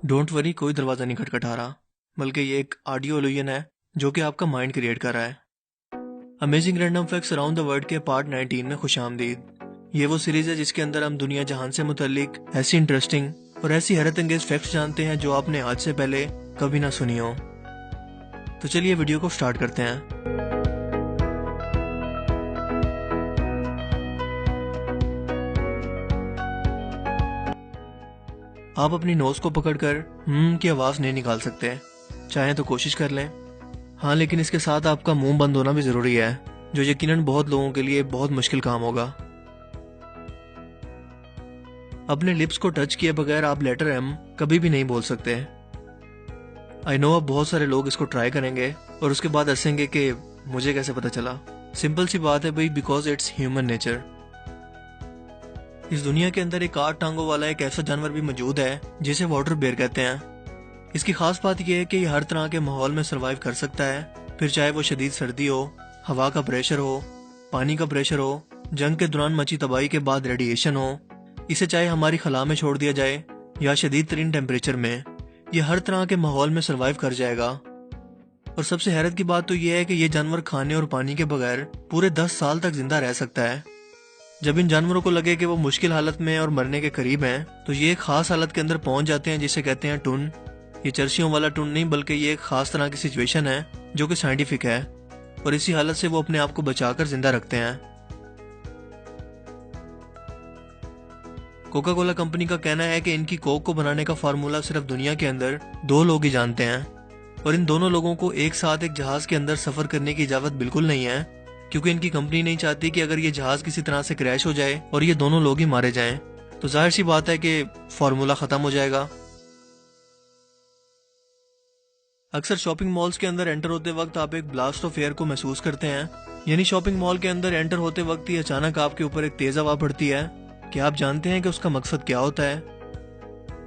Don't worry, कोई दरवाज़ा नहीं खटखटा रहा, बल्कि ये एक ऑडियो इल्यूजन है जो कि आपका माइंड क्रिएट कर रहा है। Amazing random facts around the world के पार्ट 19 में खुशामदीद। ये वो सीरीज है जिसके अंदर हम दुनिया जहान से मुतल्लिक ऐसी इंटरेस्टिंग और ऐसी हैरत अंगेज फैक्ट्स जानते हैं जो आपने आज से पहले कभी ना सुनी हो। तो चलिए वीडियो को स्टार्ट करते हैं। आप अपनी नोज को पकड़कर की आवाज नहीं निकाल सकते, चाहे तो कोशिश कर लें। हाँ, लेकिन इसके साथ आपका मुंह बंद होना भी जरूरी है, जो यकीनन बहुत लोगों के लिए बहुत मुश्किल काम होगा। अपने लिप्स को टच किए बगैर आप लेटर एम कभी भी नहीं बोल सकते। आई नो अब बहुत सारे लोग इसको ट्राई करेंगे और उसके बाद हंसेंगे कि मुझे कैसे पता चला। सिंपल सी बात है भाई, बिकॉज इट्स ह्यूमन नेचर। इस दुनिया के अंदर एक 8 टांगों वाला एक ऐसा जानवर भी मौजूद है जिसे वाटर बेयर कहते हैं। इसकी खास बात यह है कि ये हर तरह के माहौल में सरवाइव कर सकता है, फिर चाहे वो शदीद सर्दी हो, हवा का प्रेशर हो, पानी का प्रेशर हो, जंग के दौरान मची तबाही के बाद रेडिएशन हो, इसे चाहे हमारी खला में छोड़ दिया जाए या शदीद तरीन टेम्परेचर में, ये हर तरह के माहौल में सरवाइव कर जाएगा। और सबसे हैरत की बात तो यह है कि यह जानवर खाने और पानी के बगैर पूरे 10 साल तक जिंदा रह सकता है। जब इन जानवरों को लगे कि वो मुश्किल हालत में और मरने के करीब हैं, तो ये एक खास हालत के अंदर पहुंच जाते हैं जिसे कहते हैं टुन। ये चर्सियों वाला टुन नहीं, बल्कि ये एक खास तरह की सिचुएशन है जो कि साइंटिफिक है, और इसी हालत से वो अपने आप को बचाकर जिंदा रखते हैं। कोका कोला कंपनी का कहना है कि इनकी कोक को बनाने का फार्मूला सिर्फ दुनिया के अंदर 2 लोग ही जानते हैं, और इन दोनों लोगों को एक साथ एक जहाज के अंदर सफर करने की इजाजत बिल्कुल नहीं है, क्योंकि इनकी कंपनी नहीं चाहती कि अगर ये जहाज किसी तरह से क्रैश हो जाए और ये दोनों लोग ही मारे जाएं, तो जाहिर सी बात है कि फार्मूला खत्म हो जाएगा। अक्सर शॉपिंग मॉल्स के अंदर एंटर होते वक्त आप एक ब्लास्ट ऑफ एयर को महसूस करते हैं, यानी शॉपिंग मॉल के अंदर एंटर होते वक्त ही अचानक आपके ऊपर एक तेज हवा पड़ती है। क्या आप जानते हैं कि उसका मकसद क्या होता है?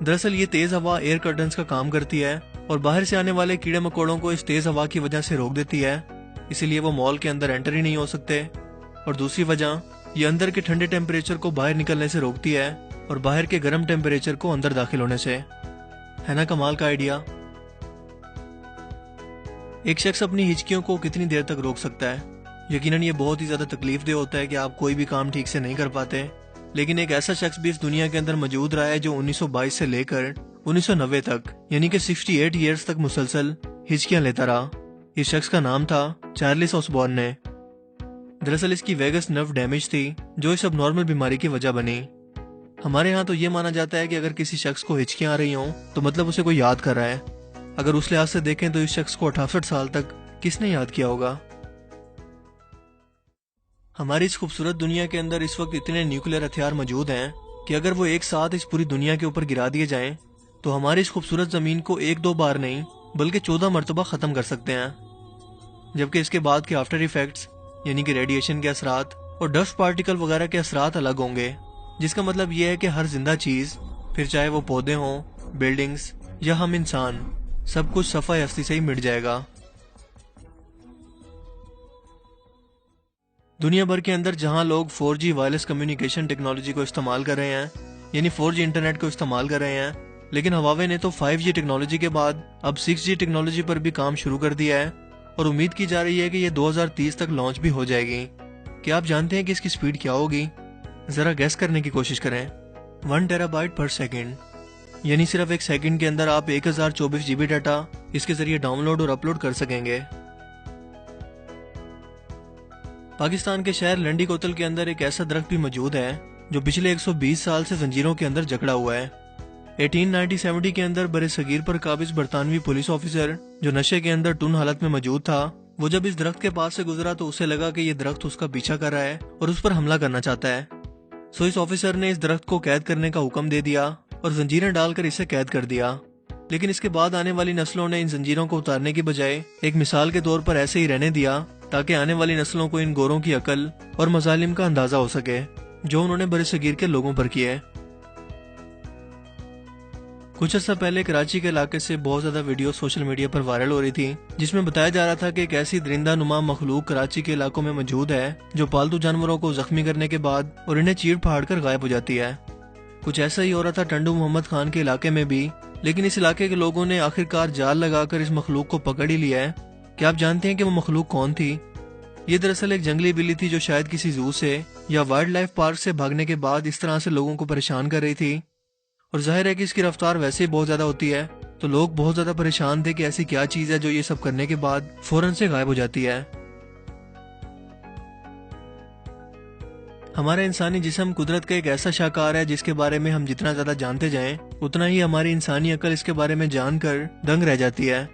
दरअसल ये तेज हवा एयर कर्टन्स का काम करती है और बाहर से आने वाले कीड़े मकोड़ों को इस तेज हवा की वजह से रोक देती है, इसीलिए वो मॉल के अंदर एंटर ही नहीं हो सकते। और दूसरी वजह, ये अंदर के ठंडे टेम्परेचर को बाहर निकलने से रोकती है और बाहर के गर्म टेम्परेचर को अंदर दाखिल होने से। है ना कमाल का आइडिया? एक शख्स अपनी हिचकियों को कितनी देर तक रोक सकता है? यकीनन ये बहुत ही ज्यादा तकलीफदेह होता है कि आप कोई भी काम ठीक से नहीं कर पाते, लेकिन एक ऐसा शख्स भी इस दुनिया के अंदर मौजूद रहा है जो 1922 से लेकर 1990 तक, यानी कि 68 ईयर्स तक मुसलसल हिचकियां लेता रहा। इस शख्स का नाम था चार्ल्स ऑसबॉर्न ने। दरअसल इसकी वेगस नर्व डैमेज थी जो इस अबनॉर्मल बीमारी की वजह बनी। हमारे यहाँ तो ये माना जाता है कि अगर किसी शख्स को हिचकियां आ रही हों तो मतलब उसे कोई याद कर रहा है। अगर उस लिहाज से देखें तो इस शख्स को 68 साल तक किसने याद किया होगा? हमारी इस खूबसूरत दुनिया के अंदर इस वक्त इतने न्यूक्लियर हथियार मौजूद हैं कि अगर वो एक साथ इस पूरी दुनिया के ऊपर गिरा दिए जाएं, तो हमारी इस खूबसूरत जमीन को 1-2 बार नहीं बल्कि 14 मरतबा खत्म कर सकते हैं। जबकि इसके बाद के आफ्टर इफेक्ट्स, यानी कि रेडिएशन के असरात और डस्ट पार्टिकल वगैरह के असरात अलग होंगे, जिसका मतलब यह है कि हर जिंदा चीज, फिर चाहे वो पौधे हों, बिल्डिंग्स या हम इंसान, सब कुछ सफाई हस्ती से ही मिट जाएगा। दुनिया भर के अंदर जहां लोग 4G वायरलेस कम्युनिकेशन टेक्नोलॉजी को इस्तेमाल कर रहे हैं, यानी 4G इंटरनेट को इस्तेमाल कर रहे हैं, लेकिन हवावे ने तो 5G टेक्नोलॉजी के बाद अब 6G टेक्नोलॉजी पर भी काम शुरू कर दिया है और उम्मीद की जा रही है कि ये 2030 तक लॉन्च भी हो जाएगी। क्या आप जानते हैं कि इसकी स्पीड क्या होगी? जरा गैस करने की कोशिश करें। 1 टेराबाइट पर सेकेंड, यानी सिर्फ एक सेकंड के अंदर आप 1024 GB डाटा इसके जरिए डाउनलोड और अपलोड कर सकेंगे। पाकिस्तान के शहर लंडी कोतल के अंदर एक ऐसा दरख्त भी मौजूद है जो पिछले 120 साल से जंजीरों के अंदर जकड़ा हुआ है। 1890-70 के अंदर बरे सगीर पर काबिज बरतानवी पुलिस ऑफिसर जो नशे के अंदर टुन हालत में मौजूद था, वो जब इस दरख्त के पास से गुजरा तो उसे लगा कि ये दरख्त उसका पीछा कर रहा है और उस पर हमला करना चाहता है। सो इस ऑफिसर ने इस दरख्त को कैद करने का हुक्म दे दिया और जंजीरें डालकर इसे कैद कर दिया। लेकिन इसके बाद आने वाली नस्लों ने इन जंजीरों को उतारने की बजाय एक मिसाल के तौर पर ऐसे ही रहने दिया, ताकि आने वाली नस्लों को इन गोरों की अकल और मजालिम का अंदाजा हो सके जो उन्होंने बरे सगीर के लोगों पर किए। कुछ अर्सा पहले कराची के इलाके से बहुत ज्यादा वीडियो सोशल मीडिया पर वायरल हो रही थी, जिसमें बताया जा रहा था कि एक ऐसी दरिंदा नुमा मखलूक कराची के इलाकों में मौजूद है जो पालतू जानवरों को जख्मी करने के बाद और इन्हें चीड़ फाड़ कर गायब हो जाती है। कुछ ऐसा ही हो रहा था टंडू मोहम्मद खान के इलाके में भी, लेकिन इस इलाके के लोगों ने आखिरकार जाल लगाकर इस मखलूक को पकड़ ही लिया है। क्या आप जानते हैं कि वो मखलूक कौन थी? ये दरअसल एक जंगली बिल्ली थी जो शायद किसी जू से या वाइल्ड लाइफ पार्क से भागने के बाद इस तरह से लोगों को परेशान कर रही थी। और जाहिर है कि इसकी रफ्तार वैसे ही बहुत ज्यादा होती है, तो लोग बहुत ज्यादा परेशान थे कि ऐसी क्या चीज है जो ये सब करने के बाद फौरन से गायब हो जाती है। हमारा इंसानी जिस्म कुदरत का एक ऐसा शाहकार है जिसके बारे में हम जितना ज्यादा जानते जाएं, उतना ही हमारी इंसानी अकल इसके बारे में जानकर दंग रह जाती है।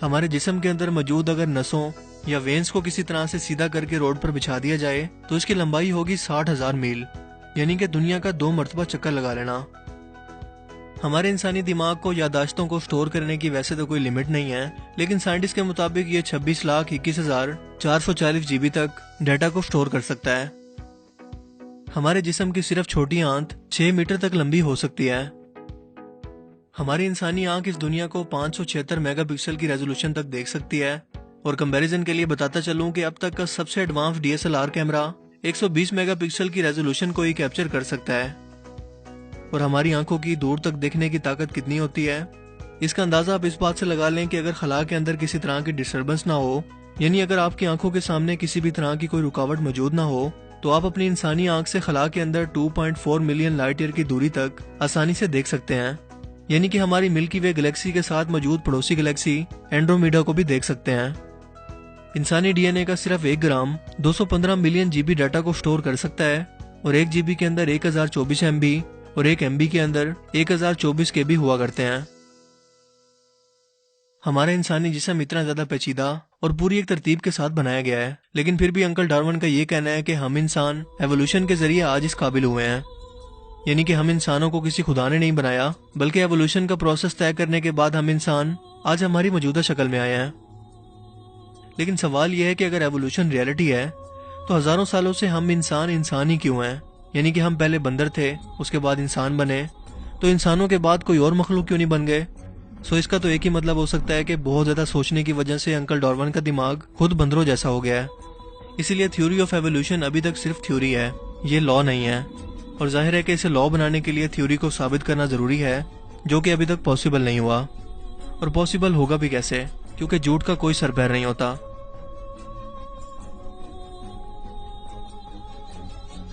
हमारे जिस्म के अंदर मौजूद अगर नसों या वेन्स को किसी तरह से सीधा करके रोड पर बिछा दिया जाए तो इसकी लंबाई होगी 60,000 मील, यानी कि दुनिया का 2 मरतबा चक्कर लगा लेना। हमारे इंसानी दिमाग को यादाश्तों को स्टोर करने की वैसे तो कोई लिमिट नहीं है, लेकिन साइंटिस्ट के मुताबिक ये 26,21,440 जीबी तक डाटा को स्टोर कर सकता है। हमारे जिस्म की सिर्फ छोटी आंत 6 मीटर तक लंबी हो सकती है। हमारी इंसानी आंख इस दुनिया को 576 मेगापिक्सल की रेजोल्यूशन तक देख सकती है। और कंपैरिजन के लिए बताता चलूं कि अब तक का सबसे एडवांस DSLR कैमरा 120 मेगापिक्सल की रेजोल्यूशन को ही कैप्चर कर सकता है। और हमारी आंखों की दूर तक देखने की ताकत कितनी होती है, इसका अंदाजा आप इस बात से लगा लें कि अगर खला के अंदर किसी तरह की डिस्टर्बेंस ना हो, यानी अगर आपकी आंखों के सामने किसी भी तरह की कोई रुकावट मौजूद ना हो, तो आप अपनी इंसानी आंख से खला के अंदर 2.4 मिलियन लाइट ईयर की दूरी तक आसानी से देख सकते हैं। यानी कि हमारी मिल्की वे गैलेक्सी के साथ मौजूद पड़ोसी गैलेक्सी एंड्रोमेडा को भी देख सकते हैं। इंसानी DNA का सिर्फ 1 ग्राम 215 मिलियन जीबी डाटा को स्टोर कर सकता है, और 1 GB के अंदर 1024 MB और 1 MB के अंदर 1024 KB हुआ करते हैं। हमारा इंसानी जिस्म इतना ज्यादा पेचीदा और पूरी एक तरतीब के साथ बनाया गया है, लेकिन फिर भी अंकल डार्विन का ये कहना है कि हम इंसान एवोल्यूशन के जरिए आज इस काबिल हुए हैं। यानी कि हम इंसानों को किसी खुदा ने नहीं बनाया, बल्कि एवोल्यूशन का प्रोसेस तय करने के बाद हम इंसान आज हमारी मौजूदा शक्ल में आए हैं। लेकिन सवाल यह है कि अगर एवोल्यूशन रियलिटी है तो हजारों सालों से हम इंसान ही क्यों हैं? यानी कि हम पहले बंदर थे, उसके बाद इंसान बने, तो इंसानों के बाद कोई और मखलूक क्यों नहीं बन गए? सो इसका तो एक ही मतलब हो सकता है कि बहुत ज्यादा सोचने की वजह से अंकल डार्विन का दिमाग खुद बंदरों जैसा हो गया है। इसीलिए थ्योरी ऑफ एवोल्यूशन अभी तक सिर्फ थ्योरी है, ये लॉ नहीं है। और जाहिर है कि इसे लॉ बनाने के लिए थ्योरी को साबित करना जरूरी है, जो कि अभी तक पॉसिबल नहीं हुआ। और पॉसिबल होगा भी कैसे, क्योंकि झूठ का कोई सर पैर नहीं होता।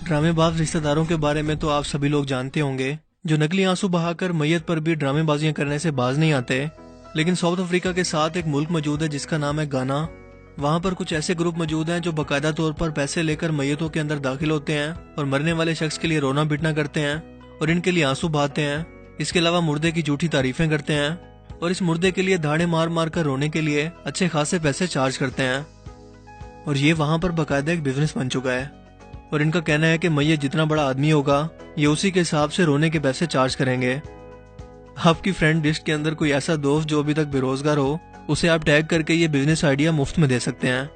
ड्रामेबाज रिश्तेदारों के बारे में तो आप सभी लोग जानते होंगे, जो नकली आंसू बहाकर मैयत पर भी ड्रामेबाजियां करने से बाज नहीं आते। लेकिन साउथ अफ्रीका के साथ एक मुल्क मौजूद है जिसका नाम है गाना। वहाँ पर कुछ ऐसे ग्रुप मौजूद हैं जो बाकायदा तौर पर पैसे लेकर मैयतों के अंदर दाखिल होते हैं और मरने वाले शख्स के लिए रोना पीटना करते हैं और इनके लिए आंसू बहाते हैं। इसके अलावा मुर्दे की झूठी तारीफें करते हैं और इस मुर्दे के लिए धाड़े मार मार कर रोने के लिए अच्छे खासे पैसे चार्ज करते हैं। और ये वहाँ पर बाकायदा एक बिजनेस बन चुका है। और इनका कहना है कि मैयत जितना बड़ा आदमी होगा, ये उसी के हिसाब से रोने के पैसे चार्ज करेंगे। आपकी फ्रेंड लिस्ट के अंदर कोई ऐसा दोस्त जो अभी तक बेरोजगार हो, उसे आप टैग करके ये बिजनेस आइडिया मुफ्त में दे सकते हैं।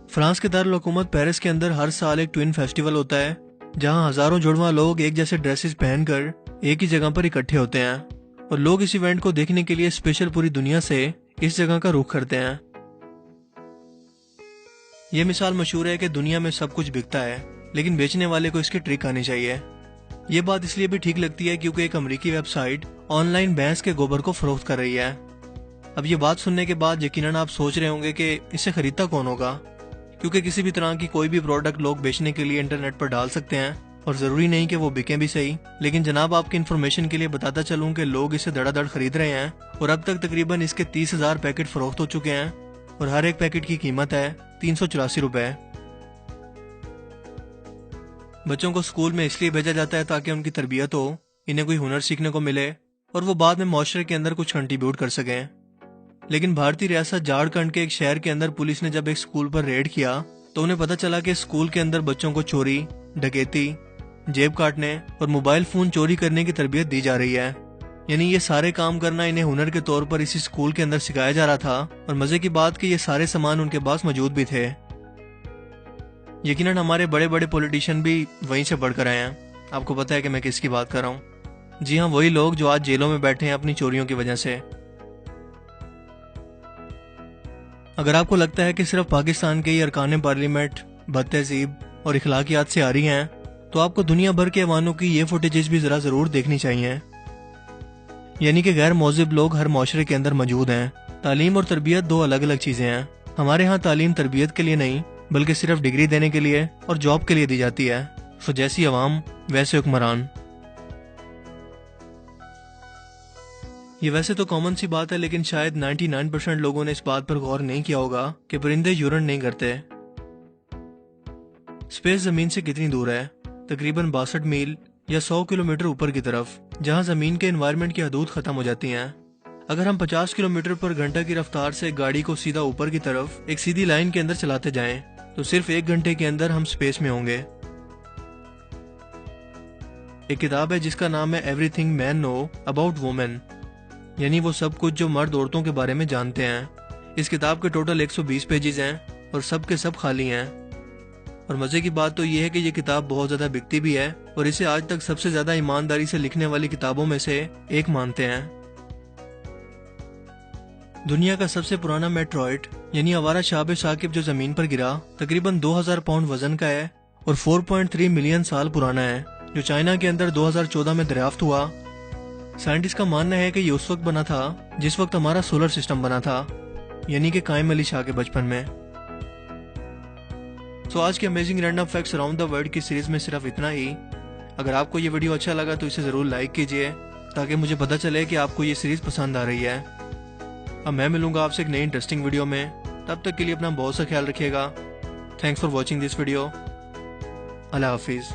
फ्रांस के दारुल हुकूमत पेरिस के अंदर हर साल एक ट्विन फेस्टिवल होता है, जहां हजारों जुड़वा लोग एक जैसे ड्रेसेस पहनकर एक ही जगह पर इकट्ठे होते हैं और लोग इस इवेंट को देखने के लिए स्पेशल पूरी दुनिया से इस जगह का रुख करते हैं। ये मिसाल मशहूर है कि दुनिया में सब कुछ बिकता है, लेकिन बेचने वाले को इसकी ट्रिक आनी चाहिए। ये बात इसलिए भी ठीक लगती है क्योंकि एक अमेरिकी वेबसाइट ऑनलाइन भैंस के गोबर को फरोख्त कर रही है। अब ये बात सुनने के बाद यकीनन आप सोच रहे होंगे कि इसे खरीदता कौन होगा, क्योंकि किसी भी तरह की कोई भी प्रोडक्ट लोग बेचने के लिए इंटरनेट पर डाल सकते हैं और जरूरी नहीं कि वो बिकें भी सही। लेकिन जनाब, आपकी इन्फॉर्मेशन के लिए बताता चलूं कि लोग इसे धड़ाधड़ खरीद रहे हैं और अब तक तकरीबन इसके 30,000 पैकेट फरोख्त हो चुके हैं और हर एक पैकेट की कीमत है 384 रुपए। बच्चों को स्कूल में इसलिए भेजा जाता है ताकि उनकी तरबियत हो, इन्हें कोई हुनर सीखने को मिले और वो बाद में माशरे के अंदर कुछ कंट्रीब्यूट कर सकें। लेकिन भारतीय रियासत झारखंड के एक शहर के अंदर पुलिस ने जब एक स्कूल पर रेड किया तो उन्हें पता चला कि स्कूल के अंदर बच्चों को चोरी, डकैती, जेब काटने और मोबाइल फोन चोरी करने की तरबियत दी जा रही है। यानी ये सारे काम करना इन्हें हुनर के तौर पर इसी स्कूल के अंदर सिखाया जा रहा था और मजे की बात कि ये सारे सामान उनके पास मौजूद भी थे। यकीनन हमारे बड़े बड़े पॉलिटिशियन भी वहीं से बढ़कर आए हैं। आपको पता है कि मैं किसकी बात कर रहा हूँ? जी हाँ, वही लोग जो आज जेलों में बैठे हैं अपनी चोरियों की वजह से। अगर आपको लगता है कि सिर्फ पाकिस्तान के ही अरकान पार्लियामेंट बदतहजीब और इखलाकियात से आ रही हैं, तो आपको दुनिया भर के ऐवानों की ये फुटेजेस भी जरूर देखनी चाहिए। यानी कि गैर मौजिब लोग हर माशरे के अंदर मौजूद हैं। तालीम और तरबियत दो अलग अलग चीजें हैं। हमारे यहाँ तालीम तरबियत के लिए नहीं बल्कि सिर्फ डिग्री देने के लिए और जॉब के लिए दी जाती है। सो जैसी अवाम वैसे हुक्मरान। ये वैसे तो कॉमन सी बात है, लेकिन शायद 99% लोगों ने इस बात पर गौर नहीं किया होगा कि परिंदे यूरन नहीं करते। स्पेस जमीन से कितनी दूर है? तकरीबन 62 मील या 100 किलोमीटर ऊपर की तरफ, जहां जमीन के एनवायरनमेंट की हदूद खत्म हो जाती हैं। अगर हम 50 किलोमीटर पर घंटा की रफ्तार से गाड़ी को सीधा ऊपर की तरफ एक सीधी लाइन के अंदर चलाते जाएं, तो सिर्फ 1 घंटे के अंदर हम स्पेस में होंगे। एक किताब है जिसका नाम है everything man know about women, यानी वो सब कुछ जो मर्द औरतों के बारे में जानते हैं। इस किताब के टोटल 120 पेजेस हैं और सब के सब खाली हैं। और मजे की बात तो ये है कि ये किताब बहुत ज्यादा बिकती भी है और इसे आज तक सबसे ज्यादा ईमानदारी से लिखने वाली किताबों में से एक मानते हैं। दुनिया का सबसे पुराना मेट्रॉइड यानी आवारा शाब साकिब जो जमीन पर गिरा तकरीबन 2000 पाउंड वजन का है और 4.3 मिलियन साल पुराना है, जो चाइना के अंदर 2014 में दरियाफ्त हुआ। साइंटिस्ट का मानना है कि ये उस वक्त बना था जिस वक्त हमारा सोलर सिस्टम बना था, यानी कि कायम अली शाह के बचपन में। तो आज के amazing random facts around the world की सीरीज में सिर्फ इतना ही। अगर आपको ये वीडियो अच्छा लगा तो इसे जरूर लाइक कीजिए ताकि मुझे पता चले कि आपको ये सीरीज पसंद आ रही है। अब मैं मिलूंगा आपसे एक नई इंटरेस्टिंग वीडियो में। तब तक के लिए अपना बहुत सा ख्याल रखिएगा। Thanks for watching this video. Allah Hafiz.